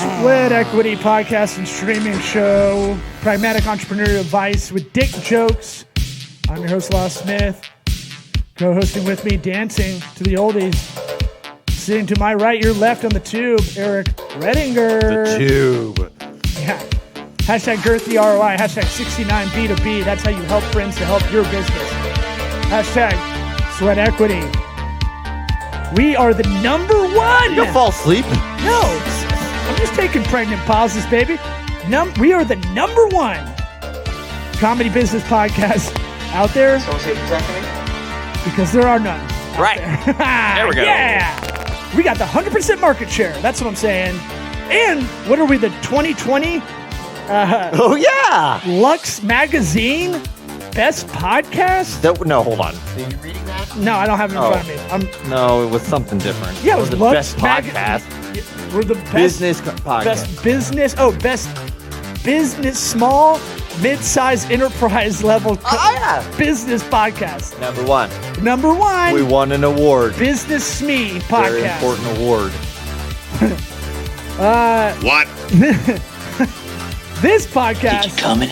Sweat Equity podcast and streaming show. Pragmatic entrepreneurial advice with dick jokes. I'm your host, Law Smith. Co-hosting with me, dancing to the oldies. Sitting to my right, your left on the tube, Eric Redinger. The tube. Yeah. Hashtag girthyroi. Hashtag 69B2B. That's how you help friends to help your business. Hashtag Sweat Equity. We are the number one. You'll fall asleep. No, I'm just taking pregnant pauses, baby. We are the number one comedy business podcast out there. So say exactly? Because there are none. Right. There we go. Yeah. We got the 100% market share. That's what I'm saying. And what are we, the 2020 Oh, yeah. Lux Magazine Best Podcast? No, hold on. Are you reading that? No, I don't have it in front of me. No, it was something different. Yeah, it was the Lux best podcast. We're the best Business podcast. Best business. Oh, best business, small, mid-sized enterprise level business podcast. Number one. Number one. We won an award. Business SME podcast. Very important award. What? This podcast. Coming.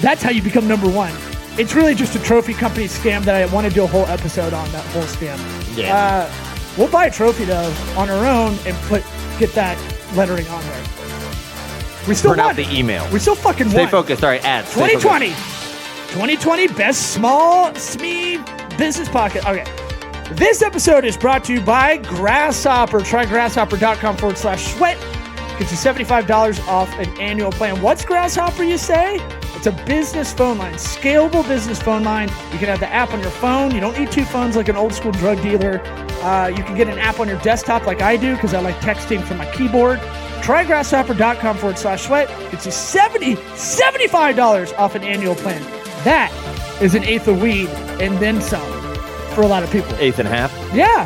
That's how you become number one. It's really just a trophy company scam that I want to do a whole episode on, that whole scam. Yeah. We'll buy a trophy, though, on our own and get that lettering on there. We still Print won. out the email. We still fucking Stay won. focused. All right, ads. 2020. 2020 Best Small SME Business Podcast. Okay. This episode is brought to you by Grasshopper. Try grasshopper.com/sweat. Gets you $75 off an annual plan. What's Grasshopper, you say? It's a business phone line, scalable business phone line. You can have the app on your phone. You don't need two phones like an old school drug dealer. You can get an app on your desktop like I do because I like texting from my keyboard. Try grasshopper.com/sweat. Gets you $75 off an annual plan. That is an eighth of weed and then some for a lot of people. Eighth and a half. Yeah.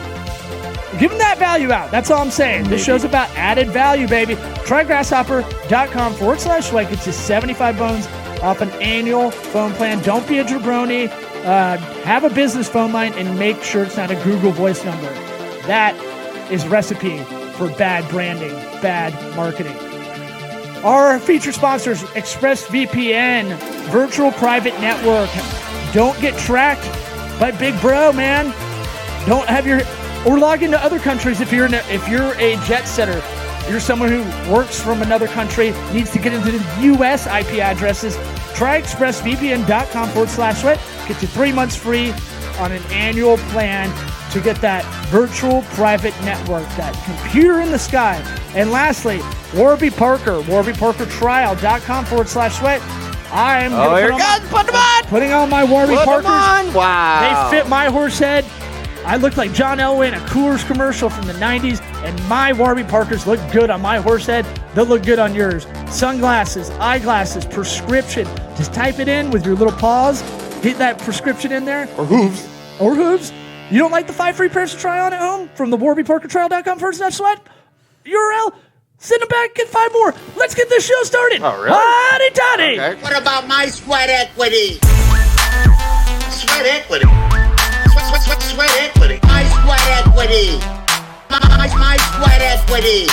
Give them that value out. That's all I'm saying. This show's about added value, baby. Try grasshopper.com/sweat. Gets you 75 bones off an annual phone plan. Don't be a jabroni. Have a business phone line and make sure it's not a Google voice number. That is a recipe for bad branding, bad marketing. Our feature sponsors, ExpressVPN, virtual private network. Don't get tracked by Big Bro, man. Don't have or log into other countries if you're a jet setter. You're someone who works from another country, needs to get into the U.S. IP addresses. Try expressvpn.com/sweat. Get you 3 months free on an annual plan to get that virtual private network, that computer in the sky. And lastly, Warby Parker, warbyparkertrial.com/sweat. I'm putting on my Warby Parkers. Wow. They fit my horse head. I look like John Elway in a Coors commercial from the 90s, and my Warby Parkers look good on my horse head. They'll look good on yours. Sunglasses, eyeglasses, prescription. Just type it in with your little paws. Get that prescription in there. Or hooves. Or hooves. You don't like the 5 free pairs to try on at home from the warbyparkertrial.com/sweat URL? Send them back, get 5 more. Let's get this show started. Oh, really? Hotty toddy. Okay. What about my sweat equity? Sweat equity. Sweat equity. My sweat equity. My sweat equity.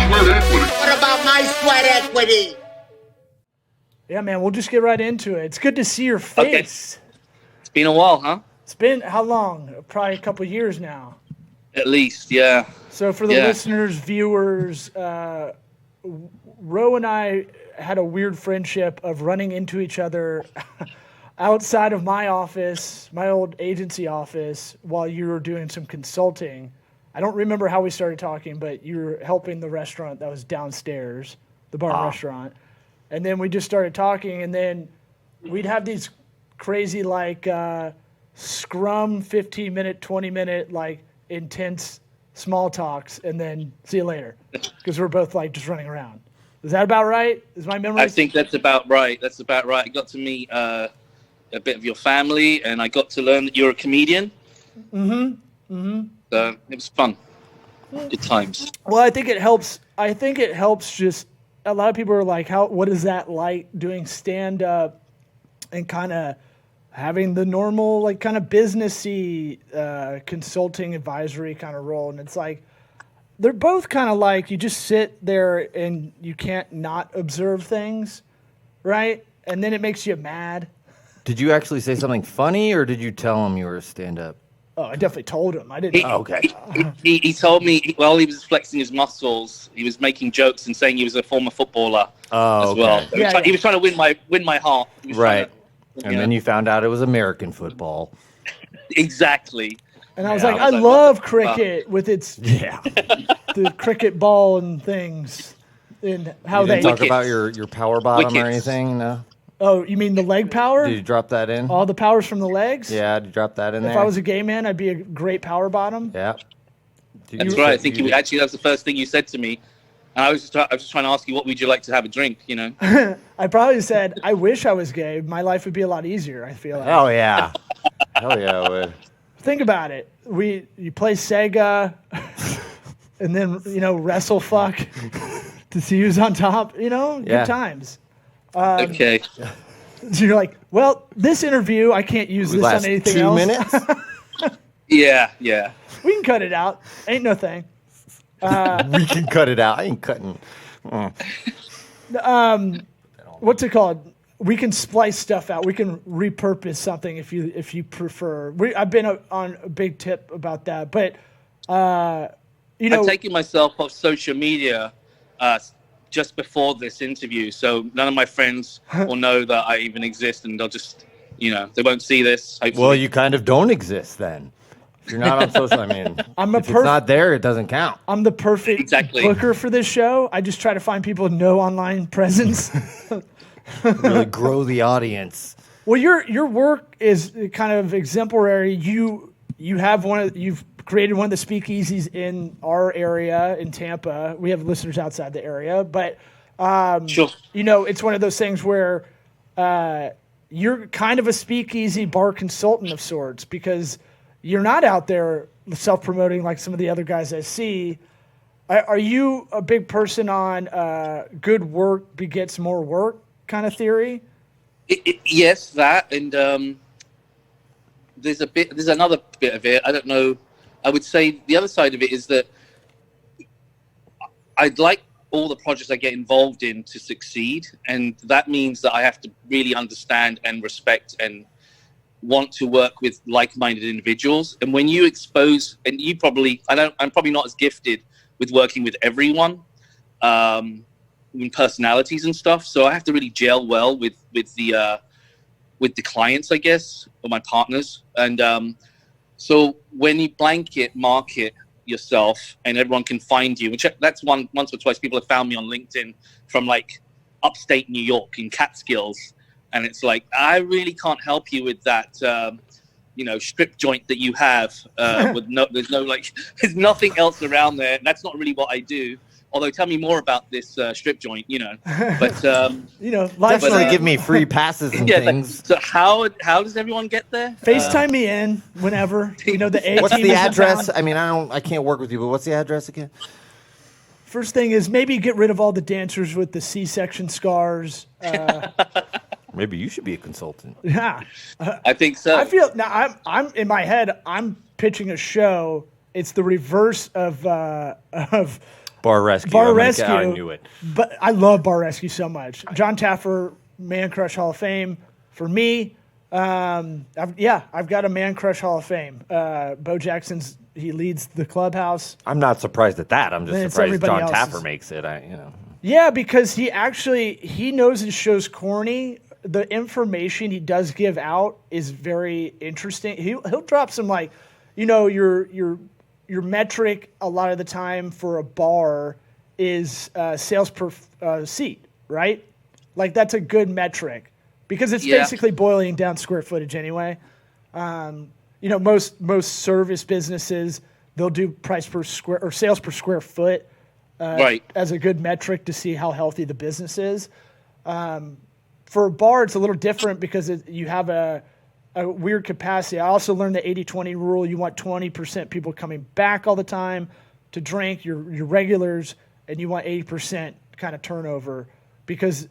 Sweat equity. What about my sweat equity? Yeah, man, we'll just get right into it. It's good to see your face. It's been a while, huh? It's been how long? Probably a couple years now. At least, yeah. So for the listeners, viewers, Ro and I had a weird friendship of running into each other outside of my office, my old agency office, while you were doing some consulting. I don't remember how we started talking, but you were helping the restaurant that was downstairs, the bar and restaurant. And then we just started talking, and then we'd have these crazy, like, scrum 15-minute, 20-minute, like, intense small talks, and then see you later. Because we're both, like, just running around. Is that about right? Is my memory? I think that's about right. That's about right. I got to meet a bit of your family, and I got to learn that you're a comedian. So it was fun. Good times. Well, I think it helps. Just a lot of people are like, what is that like doing stand up and kind of having the normal like kind of businessy consulting advisory kind of role, and it's like they're both kind of like you just sit there and you can't not observe things, right? And then it makes you mad. Did you actually say something funny, or did you tell him you were a stand-up? Oh, I definitely told him. I didn't. Okay. He told me while he was flexing his muscles, he was making jokes and saying he was a former footballer as well. Okay. Yeah, He was trying to win my heart. He was Right. trying And then you found out it was American football. exactly. And I was Yeah, like, I I was love cricket with its Yeah. the cricket ball and things, and how You they didn't talk Wickets. about your power bottom or Wickets. anything? No. Oh, you mean the leg power? Did you drop that in? All the powers from the legs? Yeah. Did you drop that in there? If I was a gay man, I'd be a great power bottom. Yeah. Did That's you- right. I think you- that was the first thing you said to me. And I was just trying to ask you, what would you like to have a drink? You know. I probably said, I wish I was gay. My life would be a lot easier, I feel like. Hell yeah. Hell yeah, it would. Think about it. You play Sega and then, wrestle fuck to see who's on top, Yeah. good times. Okay. So you're like, well, this interview, I can't use We this on last anything 2 else. minutes? Yeah. We can cut it out. Ain't no thing. We can cut it out. I ain't cutting. What's it called? We can splice stuff out. We can repurpose something if you prefer. I've been on a big tip about that, but I've taken myself off social media just before this interview, so none of my friends will know that I even exist, and they'll just, they won't see this. Hopefully. Well, you kind of don't exist then. If you're not on social, I mean, if it's not there, it doesn't count. I'm the perfect Exactly. booker for this show. I just try to find people with no online presence. Really grow the audience. Well, your work is kind of exemplary. You've created one of the speakeasies in our area in Tampa. We have listeners outside the area, but Sure. it's one of those things where you're kind of a speakeasy bar consultant of sorts, because you're not out there self-promoting like some of the other guys I see. Are you a big person on good work begets more work kind of theory? Yes, that, and there's another bit of it. I don't know. I would say the other side of it is that I'd like all the projects I get involved in to succeed, and that means that I have to really understand and respect and want to work with like-minded individuals. And when you expose, and I'm probably not as gifted with working with everyone, in personalities and stuff. So I have to really gel well with the clients, I guess, or my partners. And so when you blanket market yourself and everyone can find you, which that's once or twice people have found me on LinkedIn from like upstate New York in Catskills. And it's like, I really can't help you with that, strip joint that you have. There's nothing else around there. That's not really what I do. Although, tell me more about this strip joint, But Definitely give me free passes and things. So how does everyone get there? FaceTime me in whenever. The A What's team the is in address? town. I mean, I can't work with you, but what's the address again? First thing is maybe get rid of all the dancers with the C-section scars. Maybe you should be a consultant. Yeah, I think so. I feel now. I'm in my head. I'm pitching a show. It's the reverse of Bar Rescue. Bar I Rescue. knew it. But I love Bar Rescue so much. John Taffer, Man Crush Hall of Fame for me. I've got a Man Crush Hall of Fame. Bo Jackson's, he leads the clubhouse. I'm not surprised at that. I'm Then just it's surprised everybody John else's. Taffer makes it. Yeah, because he knows his show's corny. The information he does give out is very interesting. He'll drop some your metric a lot of the time for a bar is sales per seat, right? Like that's a good metric because it's basically boiling down square footage anyway. Most service businesses, they'll do price per square or sales per square foot right. as a good metric to see how healthy the business is. For a bar, it's a little different because you have a weird capacity. I also learned the 80-20 rule. You want 20% people coming back all the time to drink, your regulars, and you want 80% kind of turnover because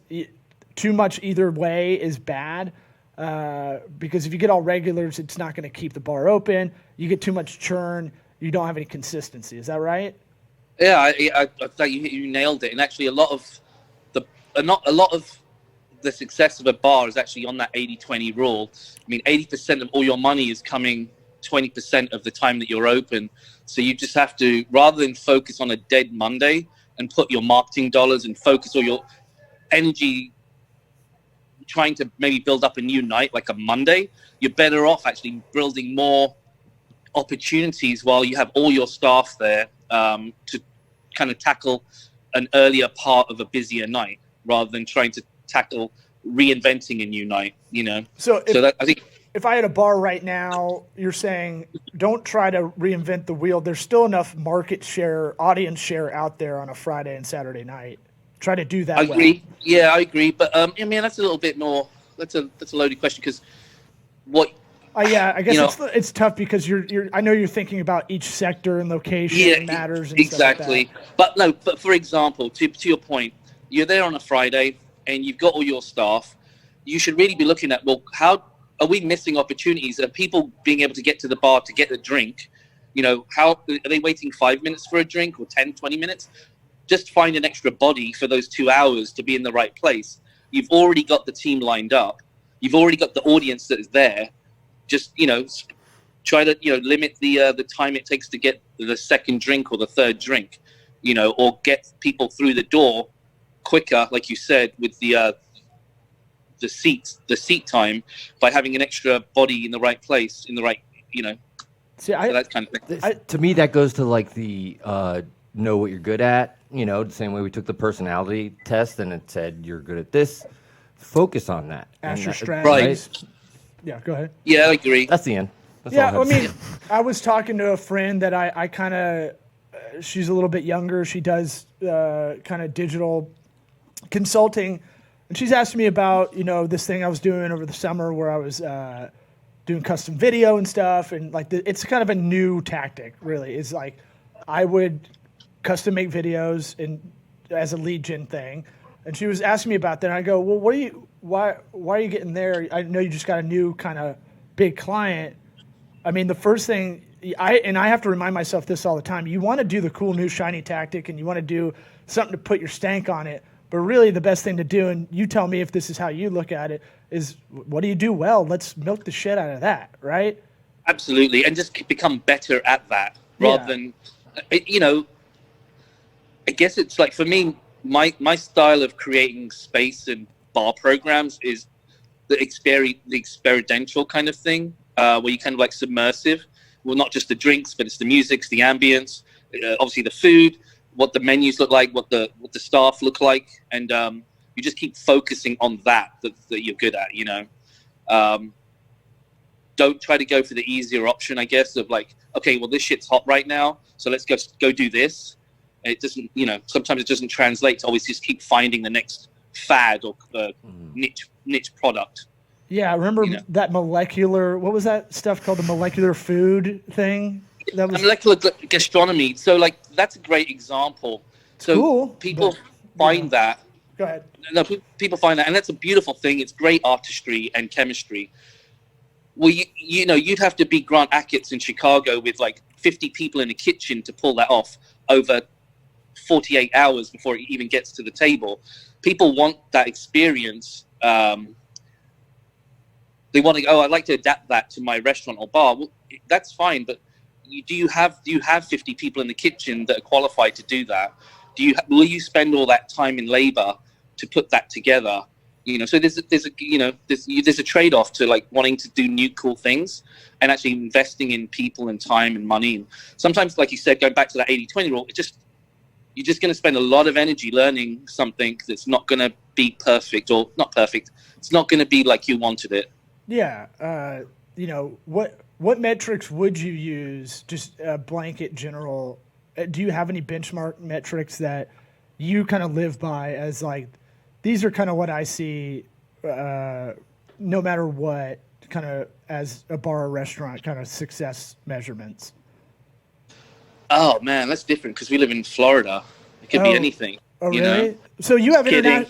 too much either way is bad. because if you get all regulars, it's not going to keep the bar open. You get too much churn. You don't have any consistency. Is that right? Yeah, I thought you nailed it. And actually, a lot of the success of a bar is actually on that 80-20 rule. I mean, 80% of all your money is coming 20% of the time that you're open. So you just have to, rather than focus on a dead Monday and put your marketing dollars and focus all your energy trying to maybe build up a new night like a Monday, you're better off actually building more opportunities while you have all your staff there to kind of tackle an earlier part of a busier night rather than trying to tackle reinventing a new night, you know? So that, I think, if I had a bar right now, you're saying don't try to reinvent the wheel. There's still enough market share, audience share out there on a Friday and Saturday night. Try to do that. I agree. Well. Yeah, I agree. But I mean, that's a little bit more. That's a loaded question because what. Yeah, I guess it's tough because you're. I know you're thinking about each sector and location matters. And exactly. Stuff like But no. But for example, to your point, you're there on a Friday and you've got all your staff. You should really be looking at, well, how are we missing opportunities? Are people being able to get to the bar to get a drink? You know, how are they waiting 5 minutes for a drink or 10, 20 minutes? Just find an extra body for those 2 hours to be in the right place. You've already got the team lined up. You've already got the audience that is there. Just, you know, try to, you know, limit the time it takes to get the second drink or the third drink, you know, or get people through the door quicker, like you said, with the seat time by having an extra body in the right place, in the right, you know. See, so that kind of thing. To me, that goes to like the know what you're good at. You know, the same way we took the personality test and it said you're good at this. Focus on that. Ask your strategies. Right. Yeah, go ahead. Yeah, I agree. That's the end. That's I mean, I was talking to a friend that I kind of, she's a little bit younger. She does kind of digital consulting. And she's asked me about, you know, this thing I was doing over the summer where I was doing custom video and stuff. And like, it's kind of a new tactic, really. It's like I would custom make videos and as a lead gen thing. And she was asking me about that. And I go, well, why are you getting there? I know you just got a new kind of big client. I mean, the first thing I have to remind myself this all the time. You want to do the cool new shiny tactic and you want to do something to put your stank on it. But really the best thing to do, and you tell me if this is how you look at it, is what do you do well? Let's milk the shit out of that, right? Absolutely. And just become better at that rather than, you know, I guess it's like for me, my style of creating space and bar programs is the experiential kind of thing, where you kind of like submersive. Well, not just the drinks, but it's the music, it's the ambience, obviously the food, what the menus look like, what the staff look like, and you just keep focusing on that you're good at, you know. Don't try to go for the easier option, I guess, of like, okay, well, this shit's hot right now, so let's go do this. It doesn't, you know, sometimes it doesn't translate to always just keep finding the next fad or niche product. Yeah, I remember that molecular, what was that stuff called, the molecular food thing? That was molecular gastronomy. So, like, that's a great example. So cool, people find that. Go ahead. No, people find that, and that's a beautiful thing. It's great artistry and chemistry. Well, you know, you'd have to be Grant Achatz in Chicago with like 50 people in the kitchen to pull that off over 48 hours before it even gets to the table. People want that experience. They want to, I'd like to adapt that to my restaurant or bar. Well, that's fine, but do you have 50 people in the kitchen that are qualified to do that? Will you spend all that time and labor to put that together? You know, so there's a trade-off to like wanting to do new cool things and actually investing in people and time and money. And sometimes, like you said, going back to that 80-20 rule, you're just going to spend a lot of energy learning something that's not going to be perfect or not perfect. It's not going to be like you wanted it. Yeah. You know, what metrics would you use? Just a blanket general. Do you have any benchmark metrics that you kind of live by as like, these are kind of what I see, no matter what, kind of as a bar or restaurant kind of success measurements? Oh man, that's different because we live in Florida. It could be anything. Oh, you really? know? So you have Kidding.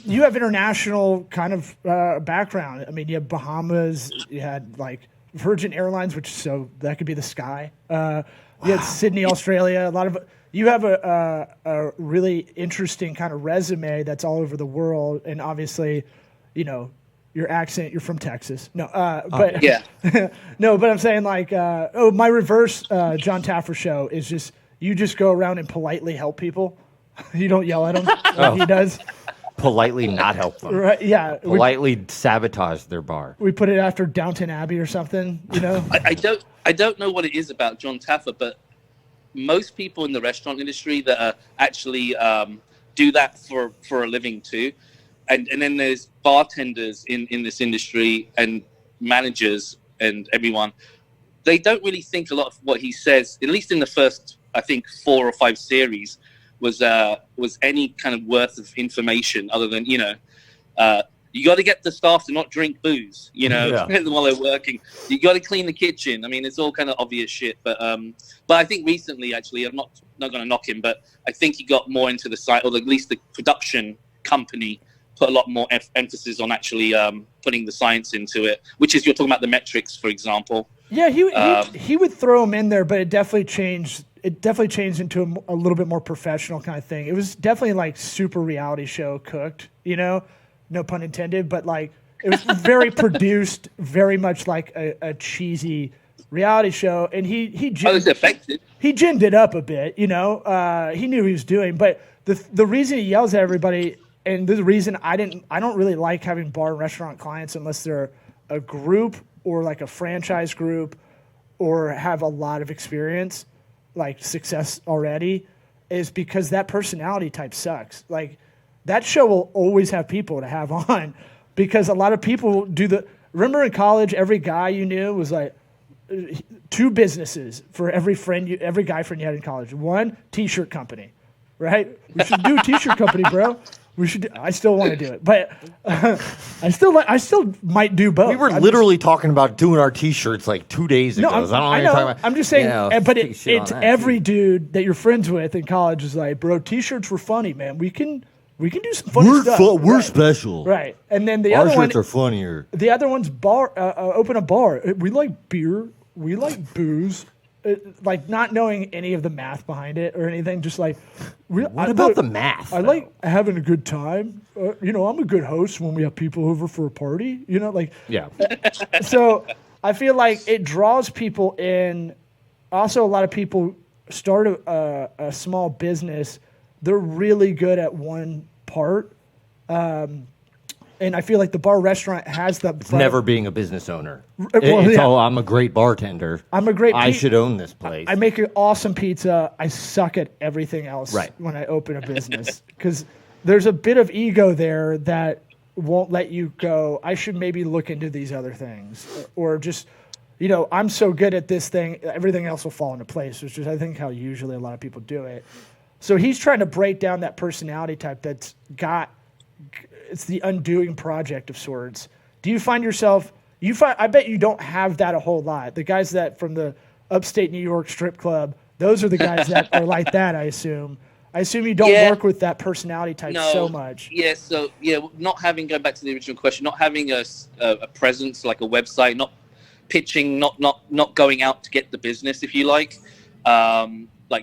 you have international kind of background. I mean, you have Bahamas. You had like Virgin Airlines, so that could be the sky. You had Sydney, Australia. A lot of you have a really interesting kind of resume that's all over the world, and obviously, you know, your accent. You're from Texas. No, but Yeah. no, but I'm saying like, my reverse John Taffer show is just you just go around and politely help people. You don't yell at them like he does. Politely not help them. Right? Yeah. Politely sabotage their bar. We put it after Downton Abbey or something. You know. I don't know what it is about John Taffer, but most people in the restaurant industry that actually do that for a living too, and then there's bartenders in this industry and managers and everyone. They don't really think a lot of what he says, at least in the first, I think, 4 or 5 series, was any kind of worth of information other than, you know, you got to get the staff to not drink booze, you know, while they're working. You got to clean the kitchen. I mean, it's all kind of obvious shit. But I think recently, actually, I'm not going to knock him, but I think he got more into the site, or at least the production company put a lot more emphasis on actually putting the science into it, which is, you're talking about the metrics, for example. Yeah, he would throw them in there, but it definitely changed. It definitely changed into a little bit more professional kind of thing. It was definitely like super reality show cooked, you know, no pun intended, but like it was very produced, very much like a cheesy reality show. And he was effective. He ginned it up a bit, you know. He knew what he was doing, but the reason he yells at everybody, and the reason I don't really like having bar and restaurant clients unless they're a group or like a franchise group or have a lot of experience, like success already, is because that personality type sucks. Like that show will always have people to have on because a lot of people remember in college, every guy you knew was like 2 businesses for every guy friend you had in college. 1 t-shirt company, right? We should do a t-shirt company, bro. I still want to do it, but I still might do both. We were literally talking about doing our T-shirts like 2 days ago. I know. I'm just saying, but it's every dude that you're friends with in college is like, bro, T-shirts were funny, man. We can do some funny stuff. We're special, right? And then the our other one, shirts are funnier. The other one's open a bar. We like beer. We like booze. Like not knowing any of the math behind it or anything, just like what about the math? I like having a good time. You know, I'm a good host when we have people over for a party. You know, like yeah. So I feel like it draws people in. Also, a lot of people start a small business. They're really good at one part. And I feel like the bar restaurant has the... It's never being a business owner. I'm a great bartender. I should own this place. I make an awesome pizza. I suck at everything else when I open a business. Because there's a bit of ego there that won't let you go, I should maybe look into these other things. Or just, you know, I'm so good at this thing, everything else will fall into place, which is, I think, how usually a lot of people do it. So he's trying to break down that personality type that's got... It's the undoing project of sorts. Do you find yourself? I bet you don't have that a whole lot. The guys that from the upstate New York strip club, those are the guys that are like that. I assume you don't work with that personality type so much. Yeah. So not having, going back to the original question, not having a presence like a website, not pitching, not going out to get the business, if you like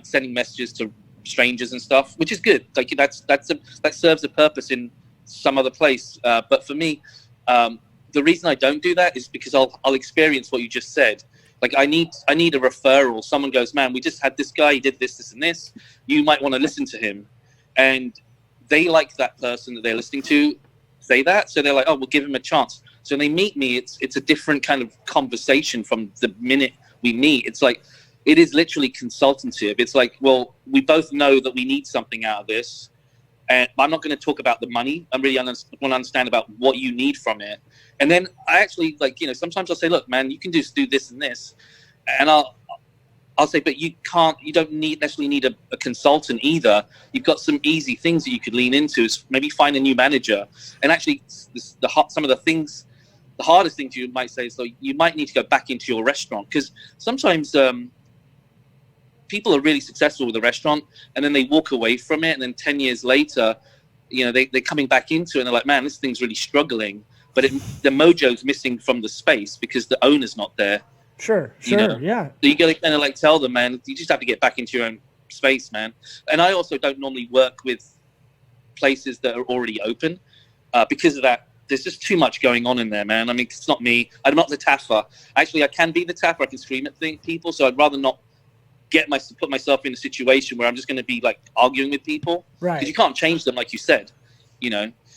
sending messages to strangers and stuff, which is good. Like that serves a purpose in some other place, but for me, the reason I don't do that is because I'll experience what you just said. Like I need a referral. Someone goes, man, we just had this guy. He did this, and this. You might want to listen to him, and they like that person that they're listening to say that, so they're like, oh, we'll give him a chance. So when they meet me, it's a different kind of conversation from the minute we meet. It's like it is literally consultative. It's like, well, we both know that we need something out of this. And I'm not going to talk about the money. I really want to understand about what you need from it. And then I actually, sometimes I'll say, look, man, you can just do this and this. And I'll say, but you don't necessarily need a consultant either. You've got some easy things that you could lean into. Maybe find a new manager. And actually, some of the things, the hardest things you might say is, so you might need to go back into your restaurant. Because sometimes people are really successful with a restaurant, and then they walk away from it, and then 10 years later, they're coming back into it, and they're like, man, this thing's really struggling. But the mojo's missing from the space because the owner's not there. Sure, yeah. So you got to kind of like tell them, man, you just have to get back into your own space, man. And I also don't normally work with places that are already open because of that. There's just too much going on in there, man. I mean, it's not me. I'm not the taffer. Actually, I can be the taffer. I can scream at people. So I'd rather not put myself in a situation where I'm just going to be like arguing with people. Right. Because you can't change them, like you said.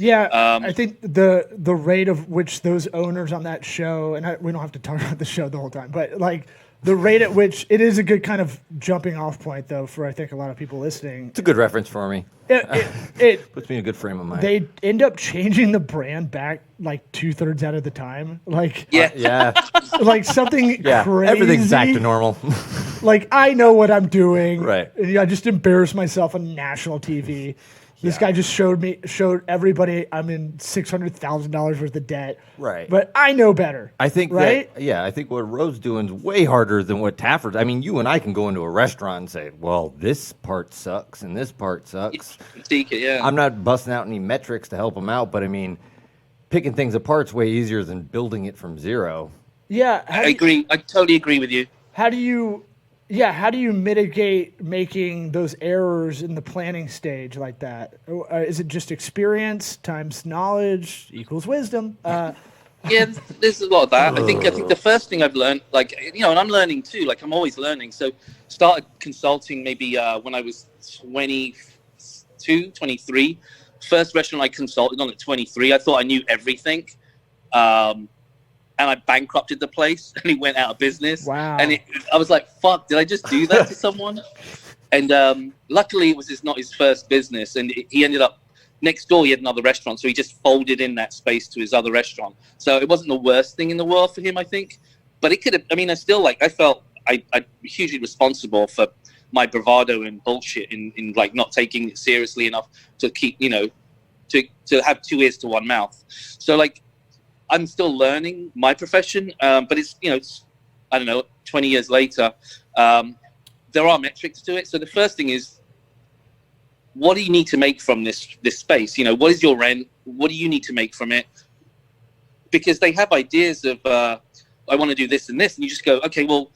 Yeah, I think the rate of which those owners on that show, and we don't have to talk about the show the whole time, but like the rate at which it is a good kind of jumping off point, though, for I think a lot of people listening. It's a good reference for me. It puts me in a good frame of mind. They end up changing the brand back like 2/3 out of the time. Like yeah, like something crazy. Everything's back to normal. Like I know what I'm doing. Right. And I just embarrassed myself on national TV. This guy just showed everybody I'm in $600,000 worth of debt. Right. But I know better. I think right? I think what Roe's doing is way harder than what Taffer's. I mean, you and I can go into a restaurant and say, well, this part sucks and this part sucks. Yeah. I'm not busting out any metrics to help them out, but I mean, picking things apart's way easier than building it from zero. Yeah. I agree. I totally agree with you. How do you mitigate making those errors in the planning stage like that? Is it just experience times knowledge equals wisdom? Yeah, there's a lot of that. I think the first thing I've learned, and I'm learning too. Like I'm always learning. So started consulting maybe when I was 22, 23. First restaurant I consulted on at 23. I thought I knew everything. And I bankrupted the place, and it went out of business. Wow! And I was like, "Fuck! Did I just do that to someone?" And luckily, it was not his first business, and he ended up next door. He had another restaurant, so he just folded in that space to his other restaurant. So it wasn't the worst thing in the world for him, I think. But it could have. I mean, I felt I'm hugely responsible for my bravado and bullshit in like not taking it seriously enough to keep, to have two ears to one mouth. So like. I'm still learning my profession, but it's, I don't know, 20 years later, there are metrics to it. So the first thing is, what do you need to make from this space? What is your rent? What do you need to make from it? Because they have ideas of, I want to do this and this, and you just go, okay, well,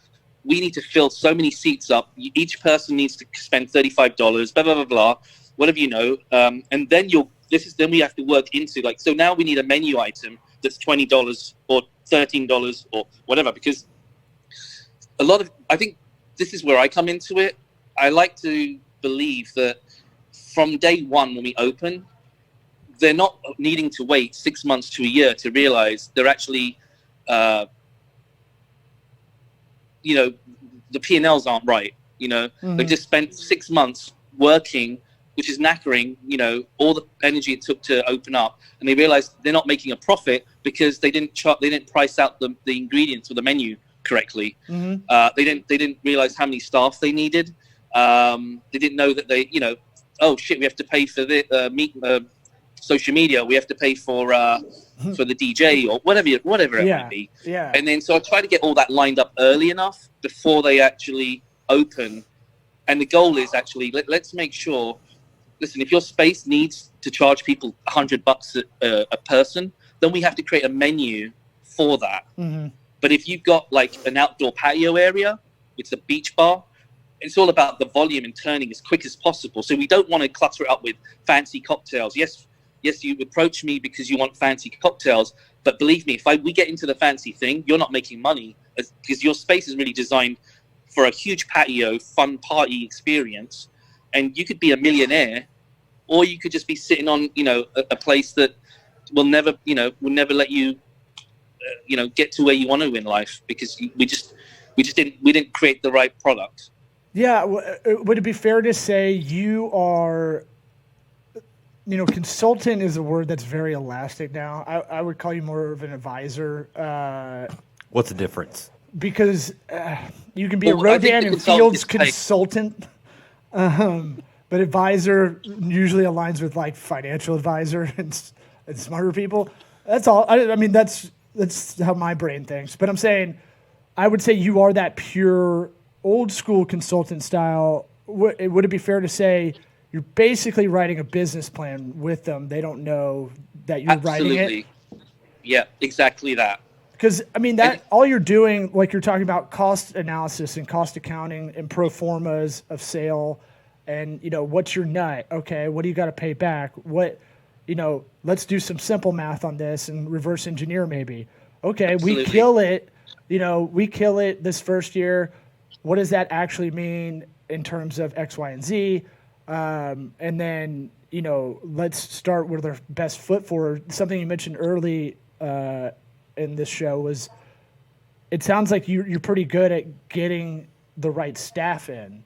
we need to fill so many seats up. Each person needs to spend $35, blah, blah, blah, blah, whatever and then then we have to work into so now we need a menu item that's $20 or $13 or whatever, because I think this is where I come into it. I like to believe that from day one when we open, they're not needing to wait 6 months to a year to realize they're actually, the P&Ls aren't right. Mm-hmm. They've just spent 6 months working, which is knackering, all the energy it took to open up, and they realized they're not making a profit because they didn't price out the ingredients or the menu correctly. Mm-hmm. They didn't realize how many staff they needed. They didn't know that oh shit, we have to pay for the social media. We have to pay for the DJ or whatever it might be. Yeah. And then so I try to get all that lined up early enough before they actually open. And the goal is actually let's make sure. Listen, if your space needs to charge people $100 a person, then we have to create a menu for that. Mm-hmm. But if you've got like an outdoor patio area, it's a beach bar, it's all about the volume and turning as quick as possible. So we don't want to clutter it up with fancy cocktails. Yes, you approach me because you want fancy cocktails, but believe me, if we get into the fancy thing, you're not making money because your space is really designed for a huge patio, fun party experience. And you could be a millionaire, or you could just be sitting on, a place that will never let you, get to where you want to in life because we didn't create the right product. Yeah. Would it be fair to say you are, consultant is a word that's very elastic now. I would call you more of an advisor. What's the difference? Because you can be a Rodan and Fields consultant. But advisor usually aligns with like financial advisor and smarter people. That's all. I mean, that's how my brain thinks. But I'm saying, I would say you are that pure old school consultant style, would it be fair to say you're basically writing a business plan with them? They don't know that you're writing it. Yeah, exactly that. Because I mean that all you're doing, like you're talking about cost analysis and cost accounting and pro formas of sale, and what's your nut? Okay, what do you got to pay back? What, let's do some simple math on this and reverse engineer maybe. Okay, Absolutely. we kill it. We kill it this first year. What does that actually mean in terms of X, Y, and Z? And then let's start with our best foot forward. Something you mentioned early in this show was, it sounds like you're pretty good at getting the right staff in,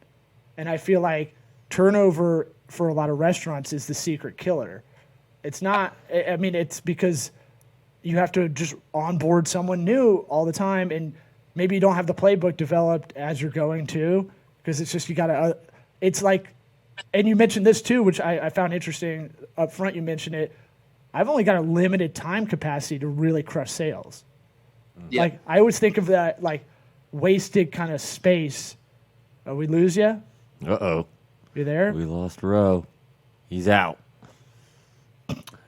and I feel like turnover for a lot of restaurants is the secret killer. It's not. I mean, it's because you have to just onboard someone new all the time, and maybe you don't have the playbook developed as you're going to, because it's just you got to. It's like, and you mentioned this too, which I found interesting up front. You mentioned it. I've only got a limited time capacity to really crush sales. Yeah. Like I always think of that like wasted kind of space. Oh, we lose you? Uh-oh. You there? We lost Ro. He's out.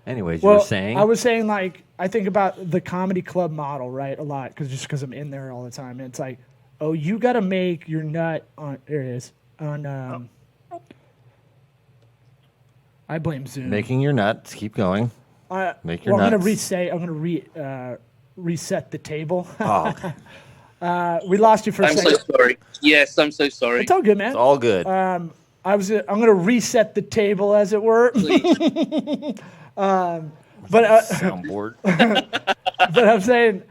Anyways, well, you were saying? I was saying like I think about the comedy club model, right, a lot, because I'm in there all the time. And it's like, oh, you got to make your nut on, there it is, on, I blame Zoom. Making your nuts. Keep going. Make your nuts. I'm going to reset the table. Oh. We lost you for a second. I'm so sorry. Yes, I'm so sorry. It's all good, man. It's all good. I'm going to reset the table, as it were. Soundboard. But I'm saying,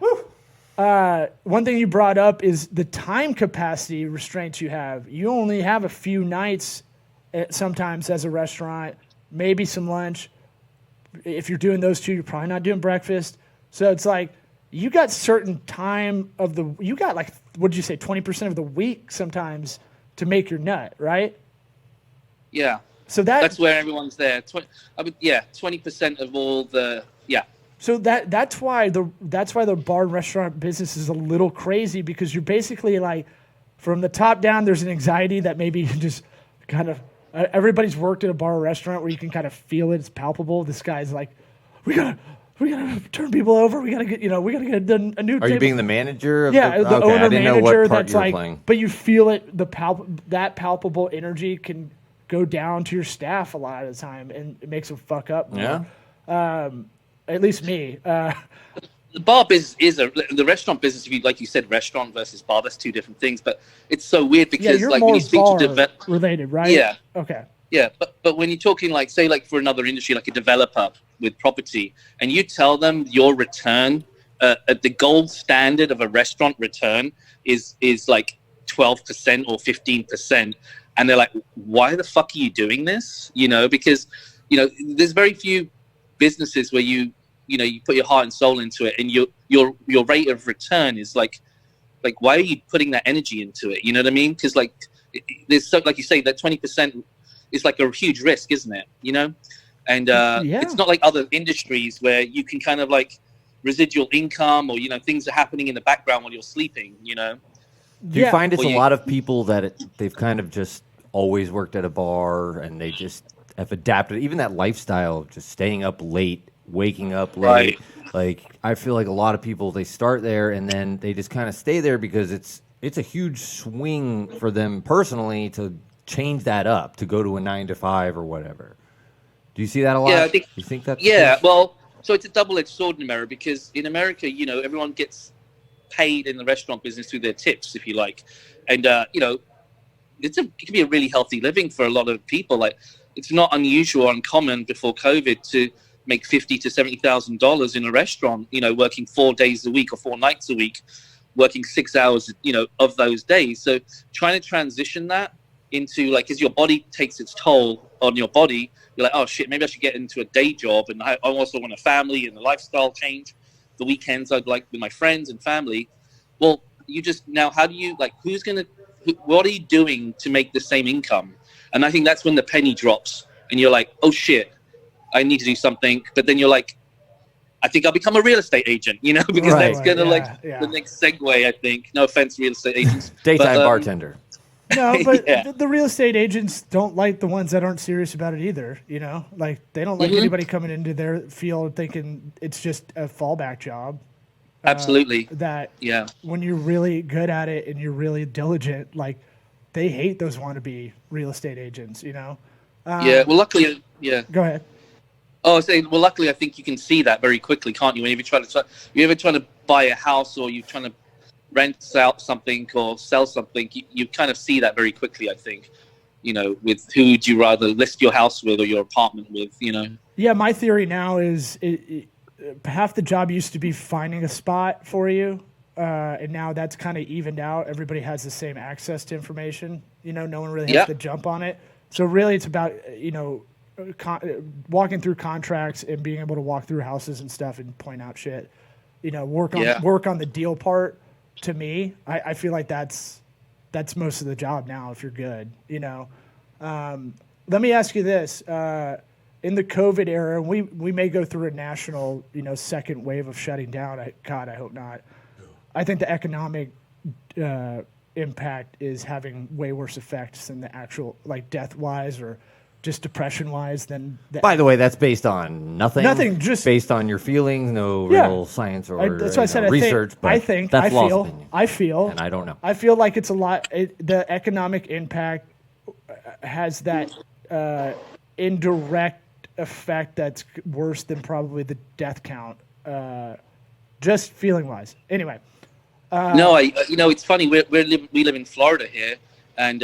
one thing you brought up is the time capacity restraints you have. You only have a few nights sometimes as a restaurant, maybe some lunch. If you're doing those two, you're probably not doing breakfast. So it's like you got certain time of you got like, what did you say, 20% of the week sometimes to make your nut, right? Yeah. So that's where everyone's there. 20% of all the So that's why the bar and restaurant business is a little crazy, because you're basically like, from the top down, there's an anxiety that maybe you just kind of everybody's worked at a bar or restaurant where you can kind of feel it. It's palpable. This guy's like, we gotta turn people over. We gotta get a new. Are you being the manager? The owner I didn't know manager. what part That's you were like, playing. but you feel it. That palpable energy can go down to your staff a lot of the time, and it makes them fuck up more. Yeah. At least me. The bar business the restaurant business. If you like, you said restaurant versus bar. That's two different things. But it's so weird because you're like more when you speak bar to related, right? Yeah. Okay. Yeah, but when you're talking like, say, like for another industry, like a developer with property, and you tell them your return, at the gold standard of a restaurant return is like 12% or 15%, and they're like, why the fuck are you doing this? Because there's very few businesses where you put your heart and soul into it, and your rate of return is like why are you putting that energy into it? You know what I mean? Because like there's so, like you say, that 20%. It's like a huge risk, isn't it? And it's not like other industries where you can kind of like residual income, or things are happening in the background while you're sleeping. Do you find it's a lot of people that they've kind of just always worked at a bar and they just have adapted, even that lifestyle of just staying up late, waking up late. Right. Like I feel like a lot of people, they start there and then they just kind of stay there because it's a huge swing for them personally to change that up, to go to a 9 to 5 or whatever. Do you see that a lot? Yeah, I think. You think that's well, so it's a double-edged sword in America, because in America, everyone gets paid in the restaurant business through their tips, if you like, and it can be a really healthy living for a lot of people. Like, it's not unusual or uncommon before COVID to make $50,000 to $70,000 in a restaurant. Working 4 days a week or 4 nights a week, working 6 hours, of those days. So trying to transition that into like, as your body takes its toll on your body, you're like, oh shit, maybe I should get into a day job, and I also want a family and a lifestyle change. The weekends I'd like with my friends and family. Well, you just now, how do you like? What are you doing to make the same income? And I think that's when the penny drops, and you're like, oh shit, I need to do something. But then you're like, I think I'll become a real estate agent, because that's gonna the next segue. I think. No offense, real estate agents. Daytime bartender. No, but Yeah. the real estate agents don't like the ones that aren't serious about it either. You know, like they don't like anybody coming into their field thinking it's just a fallback job. Absolutely. That Yeah. when you're really good at it and you're really diligent, like they hate those wannabe real estate agents. You know. Yeah. Well, luckily, yeah. Go ahead. Oh, I was saying, well, luckily, I think you can see that very quickly, can't you? Whenever you're ever trying to buy a house or you're trying to rent out something or sell something, you kind of see that very quickly, I think. You know, with who would you rather list your house with or your apartment with, you know? Yeah, my theory now is half the job used to be finding a spot for you, and now that's kind of evened out. Everybody has the same access to information. You know, no one really has to jump on it. So really, it's about walking through contracts and being able to walk through houses and stuff and point out shit. You know, work on the deal part. To me, I feel like that's most of the job now. If you're good, you know. Let me ask you this: in the COVID era, we may go through a national, second wave of shutting down. God, I hope not. I think the economic impact is having way worse effects than the actual, like, death-wise or just depression-wise than. By the way, that's based on nothing. Nothing, just based on your feelings, no real science or that's why I said research. I feel, and I don't know. I feel like it's a lot. The economic impact has that indirect effect that's worse than probably the death count, just feeling-wise. Anyway. No, it's funny. We live in Florida here, and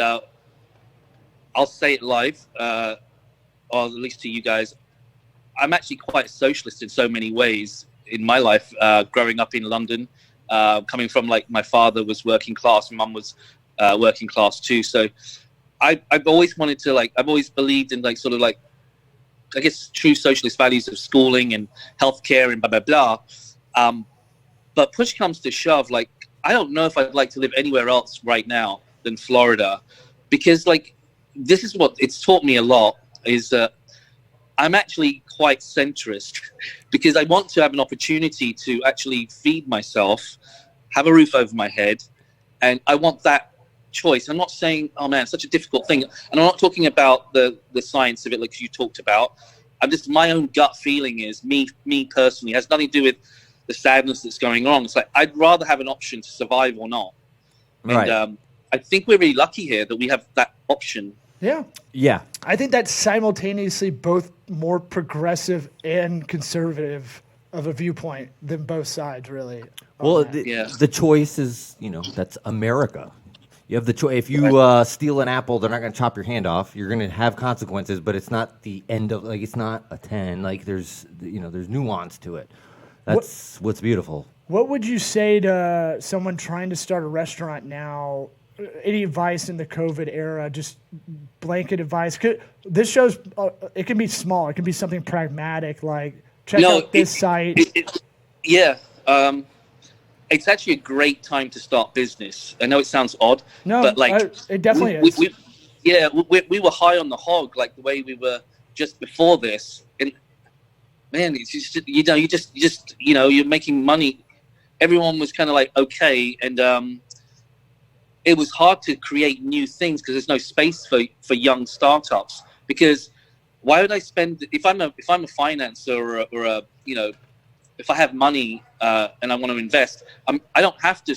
I'll say it live, or at least to you guys. I'm actually quite a socialist in so many ways in my life. Growing up in London, coming from, like, my father was working class, my mum was working class too. So I've always wanted to, like, I've always believed in, like, sort of, like, I guess, true socialist values of schooling and healthcare and blah blah blah. But push comes to shove, like, I don't know if I'd like to live anywhere else right now than Florida, because, like, this is what it's taught me a lot, is I'm actually quite centrist because I want to have an opportunity to actually feed myself, have a roof over my head, and I want that choice. I'm not saying, oh man, it's such a difficult thing, and I'm not talking about the science of it like you talked about. I'm just, my own gut feeling is, me personally, it has nothing to do with the sadness that's going on. It's like, I'd rather have an option to survive or not. Right. And I think we're really lucky here that we have that option. Yeah. Yeah. I think that's simultaneously both more progressive and conservative of a viewpoint than both sides, really. Well, the choice is, that's America. You have the choice. If you steal an apple, they're not going to chop your hand off. You're going to have consequences, but it's not the end of, like, it's not a 10. Like, there's nuance to it. That's what's beautiful. What would you say to someone trying to start a restaurant now? Any advice in the COVID era? Just blanket advice. This shows it can be small. It can be something pragmatic, like check out this site. It's actually a great time to start business. I know it sounds odd, but, like, it definitely is. We were high on the hog, like the way we were just before this. And man, it's just, you're making money. Everyone was kind of like, okay. And it was hard to create new things because there's no space for young startups. Because why would I spend, if I'm a financer or if I have money and I want to invest, I don't have to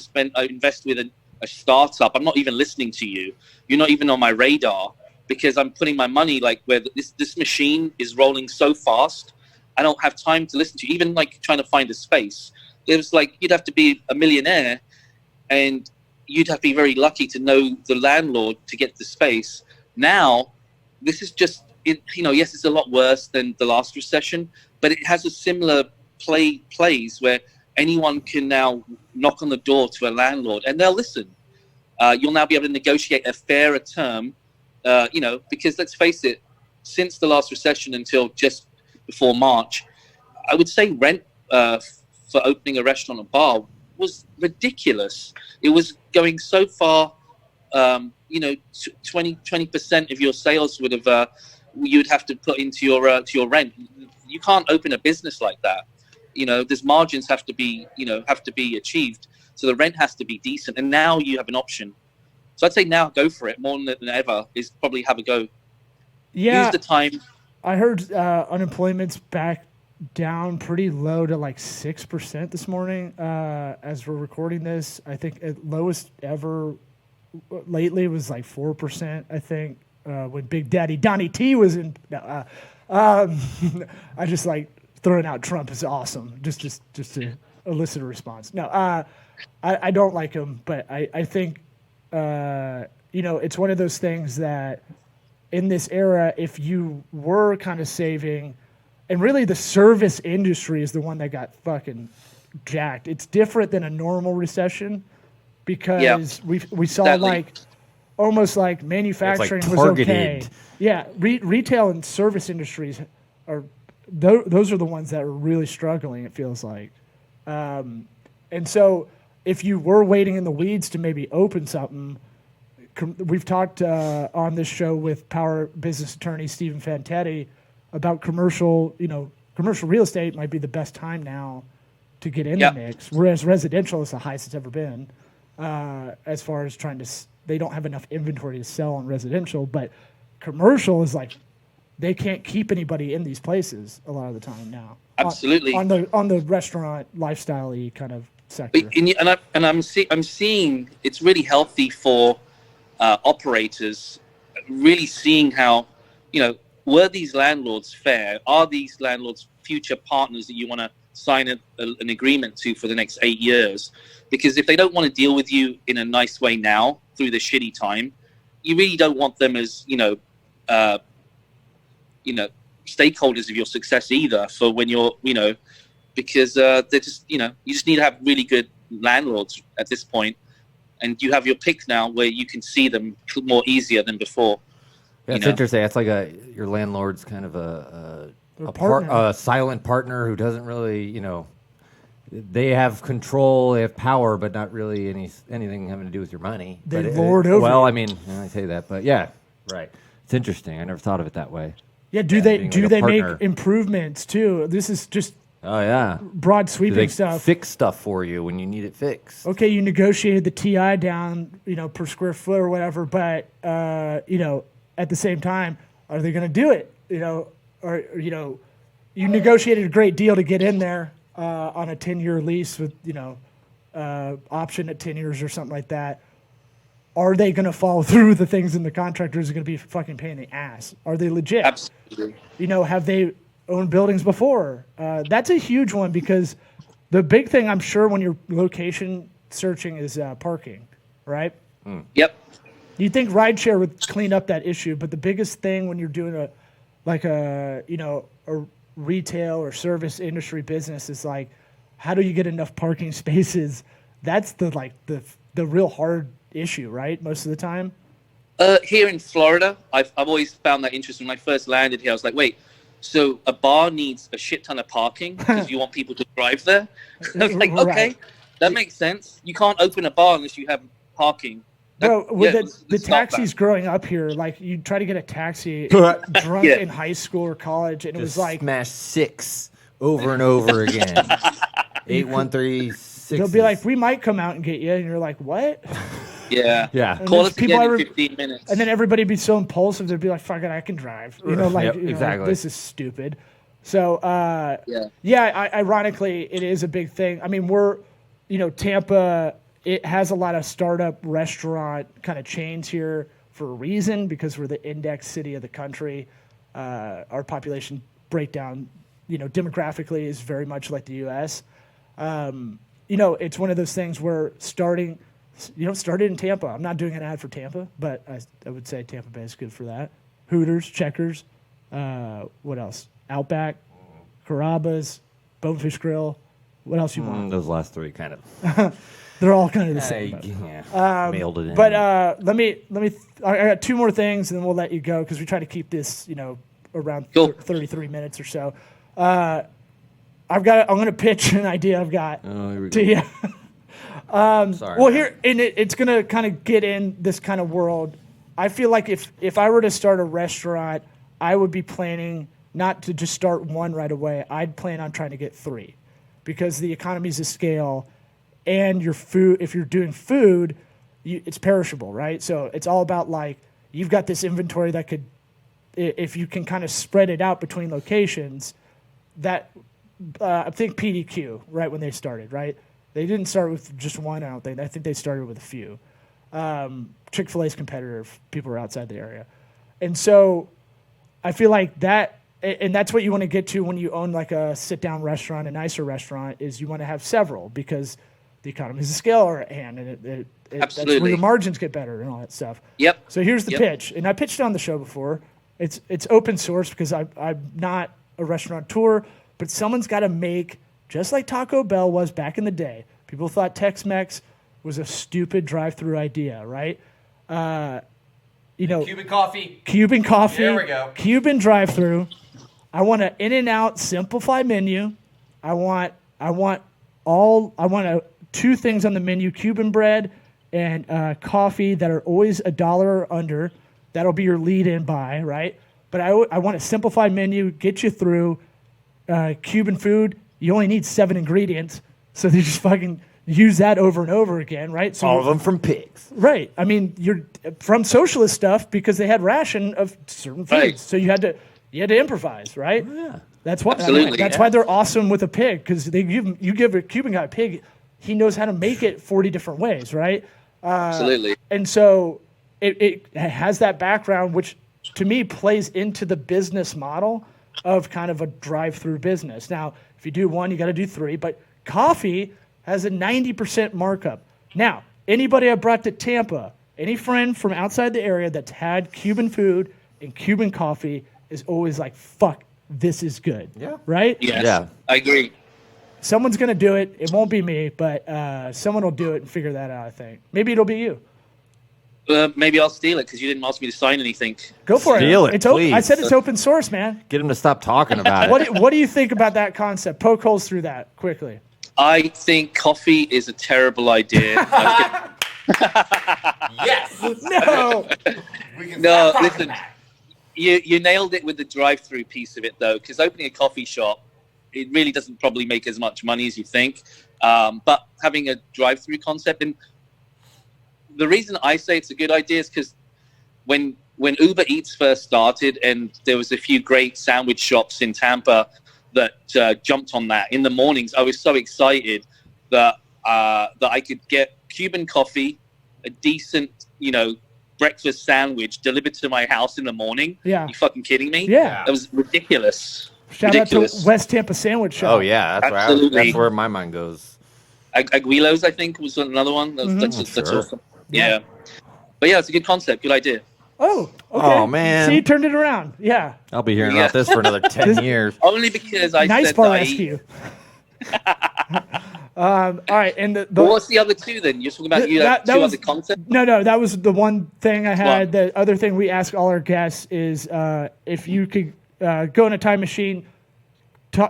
invest with a startup. I'm not even listening to you. You're not even on my radar, because I'm putting my money, like, where this machine is rolling so fast. I don't have time to listen to you. Even, like, trying to find a space. It was like, you'd have to be a millionaire and you'd have to be very lucky to know the landlord to get the space. Now, this is just, yes, it's a lot worse than the last recession, but it has a similar plays where anyone can now knock on the door to a landlord and they'll listen. You'll now be able to negotiate a fairer term, because let's face it, since the last recession until just before March, I would say rent for opening a restaurant or bar was ridiculous. It was going so far, 20% of your sales you'd have to put into your rent. You can't open a business like that. There's margins have to be achieved. So the rent has to be decent. And now you have an option. So I'd say now go for it more than ever. Is probably have a go. Yeah, Use the time. I heard unemployment's back down pretty low to like 6% this morning as we're recording this. I think at lowest ever lately was like 4%, I think, when Big Daddy Donnie T was in. I just like throwing out Trump is awesome, just to elicit a response. No, I don't like him, but I think, it's one of those things that in this era, if you were kind of saving, and really the service industry is the one that got fucking jacked. It's different than a normal recession because we saw Exactly. like almost like manufacturing was targeted. okay. Yeah, retail and service industries are those are the ones that are really struggling. It feels like, and so if you were waiting in the weeds to maybe open something. We've talked on this show with Power Business attorney Stephen Fantetti about commercial real estate might be the best time now to get in the mix, whereas residential is the highest it's ever been as far as they don't have enough inventory to sell on residential, but commercial is like they can't keep anybody in these places a lot of the time now. Absolutely. On the restaurant lifestyle-y kind of sector. I'm seeing it's really healthy for operators really seeing how, were these landlords fair? Are these landlords future partners that you want to sign an agreement to for the next 8 years? Because if they don't want to deal with you in a nice way now through the shitty time, you really don't want them as, stakeholders of your success either for when you're, because they're just, you just need to have really good landlords at this point. And you have your pick now where you can see them more easier than before. That's interesting. That's like your landlord's kind of a silent partner who doesn't really, they have control, they have power, but not really anything having to do with your money. They lord over. Well, I mean, I say that, but yeah, right. It's interesting. I never thought of it that way. Yeah, do they make improvements too? This is just broad sweeping stuff. Fix stuff for you when you need it fixed. Okay, you negotiated the TI down, per square foot or whatever, but at the same time, are they going to do it? You negotiated a great deal to get in there on a 10-year lease with option at 10 years or something like that. Are they going to follow through with the things in the contract, or is it going to be fucking pain in the ass? Are they legit? Absolutely. Have they owned buildings before? That's a huge one because the big thing I'm sure when you're location searching is parking, right? Yep. You'd think rideshare would clean up that issue, but the biggest thing when you're doing a retail or service industry business is like, how do you get enough parking spaces? That's the real hard issue, right? Most of the time. Here in Florida, I've always found that interesting. When I first landed here, I was like, wait, so a bar needs a shit ton of parking because you want people to drive there? I was like, okay, that makes sense. You can't open a bar unless you have parking. Bro, with the taxis growing up here, like you try to get a taxi drunk in high school or college, and it was like smash 6 over and over again. 8136. They'll be like, "We might come out and get you," and you're like, "What?" Yeah. And Call us people again in 15 minutes. And then everybody would be so impulsive, they'd be like, "Fuck it, I can drive." Exactly. This is stupid. So, ironically, it is a big thing. I mean, Tampa. It has a lot of startup restaurant kind of chains here for a reason because we're the index city of the country. Our population breakdown, demographically is very much like the U.S. It's one of those things where started in Tampa. I'm not doing an ad for Tampa, but I would say Tampa Bay is good for that. Hooters, Checkers, what else? Outback, Carrabba's, Bonefish Grill. What else you want? Those last three kind of. They're all kind of the same. Mailed it in. But let me. I got two more things, and then we'll let you go because we try to keep this, around 33 minutes or so. I'm going to pitch an idea I've got to you. Sorry. Well, here, and it's going to kind of get in this kind of world. I feel like if I were to start a restaurant, I would be planning not to just start one right away. I'd plan on trying to get 3 because the economies of scale. And your food, if you're doing food, it's perishable, right? So it's all about like you've got this inventory that could, if you can kind of spread it out between locations, that I think PDQ, right, when they started, right? They didn't start with just one, I don't think. I think they started with a few. Chick-fil-A's competitor if people are outside the area. And so I feel like that, and that's what you want to get to when you own like a sit-down restaurant, a nicer restaurant, is you want to have several because the economies of scale are at hand, and that's where your margins get better and all that stuff. Yep. So here's the pitch, and I pitched it on the show before. It's open source because I'm not a restaurateur, but someone's got to make, just like Taco Bell was back in the day. People thought Tex-Mex was a stupid drive-through idea, right? Cuban coffee. Cuban coffee. There we go. Cuban drive-through. I want an In-N-Out simplified menu. I want two things on the menu: Cuban bread and coffee that are always $1 or under. That'll be your lead-in buy, right? But I want a simplified menu, get you through. Cuban food, you only need 7 ingredients, so they just fucking use that over and over again, right? So All of them from pigs. right. I mean, you're from socialist stuff because they had ration of certain foods, Right. so you had to improvise, right? Yeah. That's why. Absolutely, That's yeah. why they're awesome with a pig because you give a Cuban guy a pig, he knows how to make it 40 different ways, right? Absolutely. And so it has that background, which to me plays into the business model of kind of a drive-through business. Now, if you do one, you got to do 3, but coffee has a 90% markup. Now, anybody I brought to Tampa, any friend from outside the area that's had Cuban food and Cuban coffee is always like, fuck, this is good. Yeah. Right? Yes, Yeah. I agree. Someone's going to do it. It won't be me, but someone will do it and figure that out, I think. Maybe it'll be you. Maybe I'll steal it because you didn't ask me to sign anything. Go for Steal it. it, I please. said it's open source, man. Get him to stop talking about it. What do you think about that concept? Poke holes through that quickly. I think coffee is a terrible idea. Yes. No. We can No, stop talking listen. that. You nailed it with the drive-through piece of it, though, because opening a coffee shop, it really doesn't probably make as much money as you think. But having a drive-through concept, and the reason I say it's a good idea is because when Uber Eats first started, and there was a few great sandwich shops in Tampa that jumped on that in the mornings, I was so excited that I could get Cuban coffee, a decent, breakfast sandwich delivered to my house in the morning. Yeah. You fucking kidding me? Yeah. That was ridiculous. Shout Ridiculous. out to West Tampa Sandwich Shop. Oh yeah, Absolutely. that's where my mind goes. Aguilo's, I think, was another one. That's Sure. awesome. Yeah. But yeah, it's a good concept. Good idea. Oh, okay. Oh, man. See, you turned it around. Yeah. I'll be hearing Yeah. about this for another 10 years. Only because I Nice said bar that rescue. All right, and Well, what's the other two then? You're talking about that two was- other concepts? No, that was the one thing I had. What? The other thing we ask all our guests is if you could go in a time machine,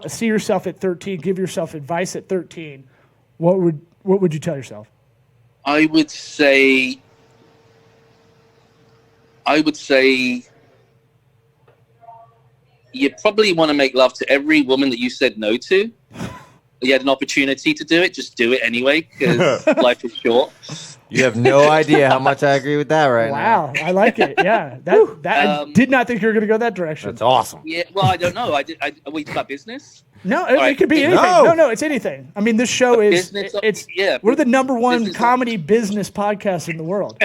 see yourself at 13, give yourself advice at 13, what would you tell yourself? I would say you probably want to make love to every woman that you said no to. You had an opportunity to do it, just do it anyway, because life is short. You have no idea how much I agree with that right now. Wow, I like it. Yeah, I did not think you were going to go that direction. That's awesome. Yeah, well, I don't know. Are we talking about business? No, right. it could be anything. No. No, it's anything. I mean, this show is Business, it's yeah. we're the number one Business- comedy business podcast in the world.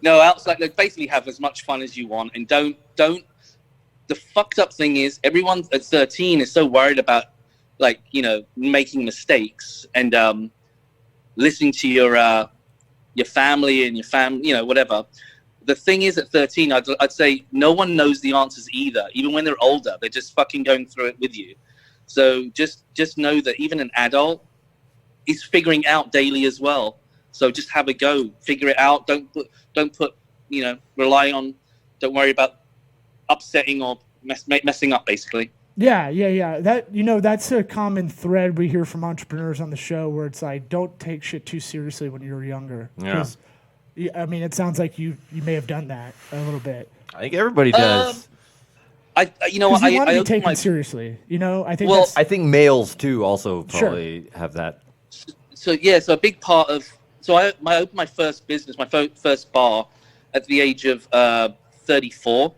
No, outside, like, basically have as much fun as you want, and don't. The fucked up thing is, everyone at 13 is so worried about, making mistakes and listening to your family and your whatever. The thing is, at 13, I'd say no one knows the answers either. Even when they're older, they're just fucking going through it with you. So just know that even an adult is figuring out daily as well. So just have a go, figure it out. Don't rely on. Don't worry about upsetting or messing up, basically. Yeah. That's a common thread we hear from entrepreneurs on the show, where it's like, don't take shit too seriously when you're younger. Yeah. 'Cause, I mean, it sounds like you may have done that a little bit. I think everybody does. I You want to be opened taken seriously. I think Well, that's, I think males too also Sure. probably have that. So a big part of I opened my first business, my first bar, at the age of 34.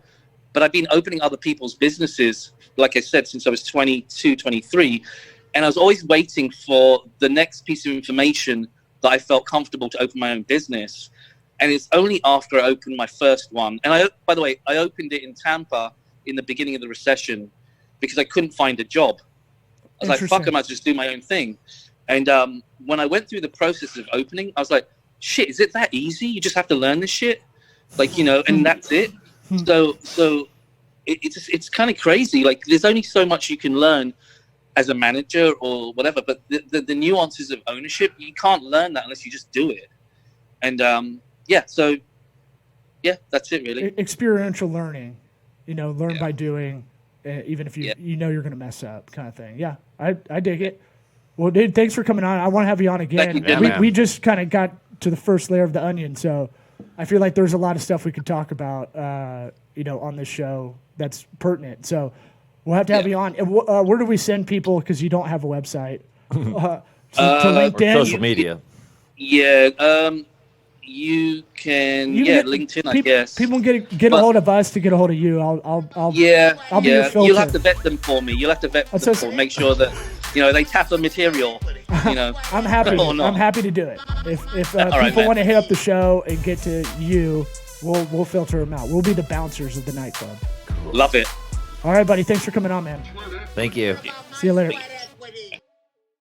But I've been opening other people's businesses, like I said, since I was 22, 23. And I was always waiting for the next piece of information that I felt comfortable to open my own business. And it's only after I opened my first one. And by the way, I opened it in Tampa in the beginning of the recession because I couldn't find a job. I was like, fuck, I might just do my own thing. And when I went through the process of opening, I was like, shit, is it that easy? You just have to learn this shit? Like, and that's it. So it's kind of crazy. Like, there's only so much you can learn as a manager or whatever, but the nuances of ownership, you can't learn that unless you just do it. And that's it really. Experiential learning, learn by doing, even if you're going to mess up, kind of thing. Yeah, I dig it. Well, dude, thanks for coming on. I want to have you on again. We just kind of got to the first layer of the onion, so I feel like there's a lot of stuff we could talk about, on this show that's pertinent. So we'll have to have you on. And where do we send people? Because you don't have a website. To LinkedIn, social media. You can LinkedIn, I guess. People get a hold of us to get a hold of you. I'll be your filter. You'll have to vet them for me. You'll have to vet them for me. Make sure that they tap the material. I'm happy. I'm happy to do it. If people want to hit up the show and get to you, we'll filter them out. We'll be the bouncers of the nightclub. Love it. All right, buddy. Thanks for coming on, man. Thank you. See you later.